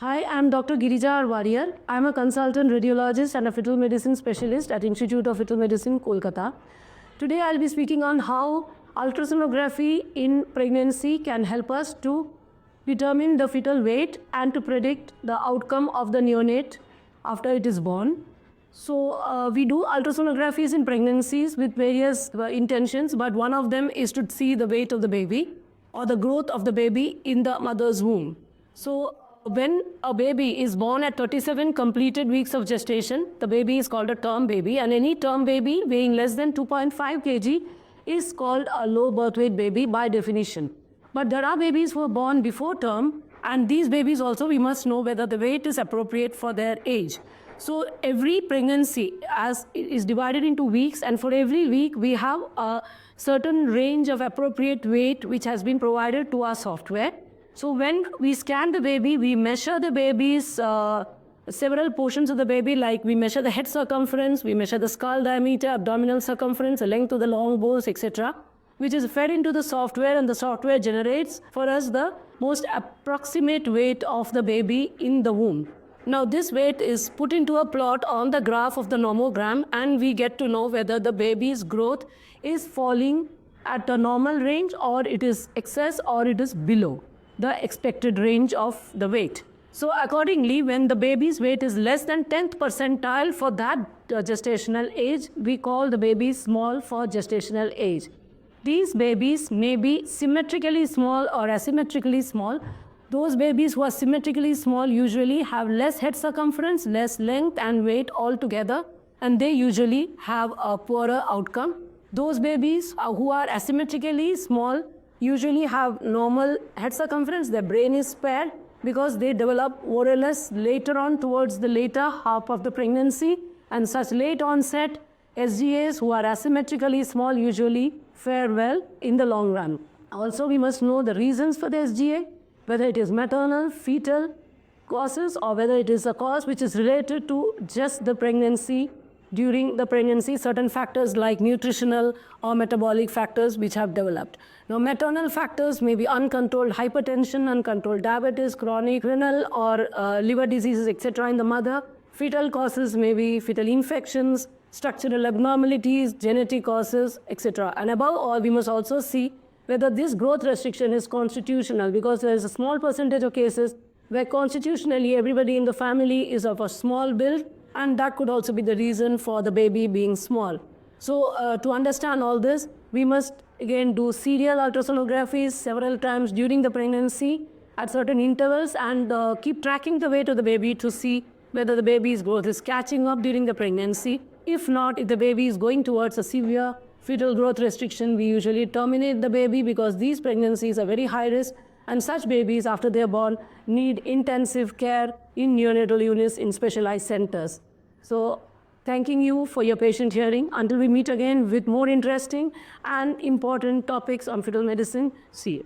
Hi, I'm Dr. Girija Warrior. I'm a consultant radiologist and a fetal medicine specialist at Institute of Fetal Medicine, Kolkata. Today I'll be speaking on how ultrasonography in pregnancy can help us to determine the fetal weight and to predict the outcome of the neonate after it is born. So we do ultrasonographies in pregnancies with various intentions, but one of them is to see the weight of the baby or the growth of the baby in the mother's womb. So when a baby is born at 37 completed weeks of gestation, the baby is called a term baby, and any term baby weighing less than 2.5 kg is called a low birth weight baby by definition. But there are babies who are born before term, and these babies also we must know whether the weight is appropriate for their age. So every pregnancy is divided into weeks, and for every week we have a certain range of appropriate weight which has been provided to our software. So when we scan the baby, we measure the baby's several portions of the baby, like we measure the head circumference, we measure the skull diameter, abdominal circumference, the length of the long bones, etc., which is fed into the software, and the software generates for us the most approximate weight of the baby in the womb. Now this weight is put into a plot on the graph of the nomogram, and we get to know whether the baby's growth is falling at a normal range, or it is excess, or it is below the expected range of the weight. So accordingly, when the baby's weight is less than 10th percentile for that gestational age, we call the baby small for gestational age. These babies may be symmetrically small or asymmetrically small. Those babies who are symmetrically small usually have less head circumference, less length and weight altogether, and they usually have a poorer outcome. Those babies who are asymmetrically small usually have normal head circumference. Their brain is spared because they develop more or less later on towards the later half of the pregnancy, and such late onset SGAs who are asymmetrically small usually fare well in the long run. Also, we must know the reasons for the SGA, whether it is maternal, fetal causes, or whether it is a cause which is related to just the pregnancy. During the pregnancy, certain factors like nutritional or metabolic factors which have developed. Now, maternal factors may be uncontrolled hypertension, uncontrolled diabetes, chronic renal or liver diseases, etc. in the mother. Fetal causes may be fetal infections, structural abnormalities, genetic causes, etc. And above all, we must also see whether this growth restriction is constitutional, because there is a small percentage of cases where constitutionally everybody in the family is of a small build, and that could also be the reason for the baby being small. So to understand all this, we must again do serial ultrasonographies several times during the pregnancy at certain intervals, and keep tracking the weight of the baby to see whether the baby's growth is catching up during the pregnancy. If not, if the baby is going towards a severe fetal growth restriction, we usually terminate the baby, because these pregnancies are very high risk, and such babies after they are born need intensive care in neonatal units in specialized centers. So thanking you for your patient hearing. Until we meet again with more interesting and important topics on fetal medicine, see you.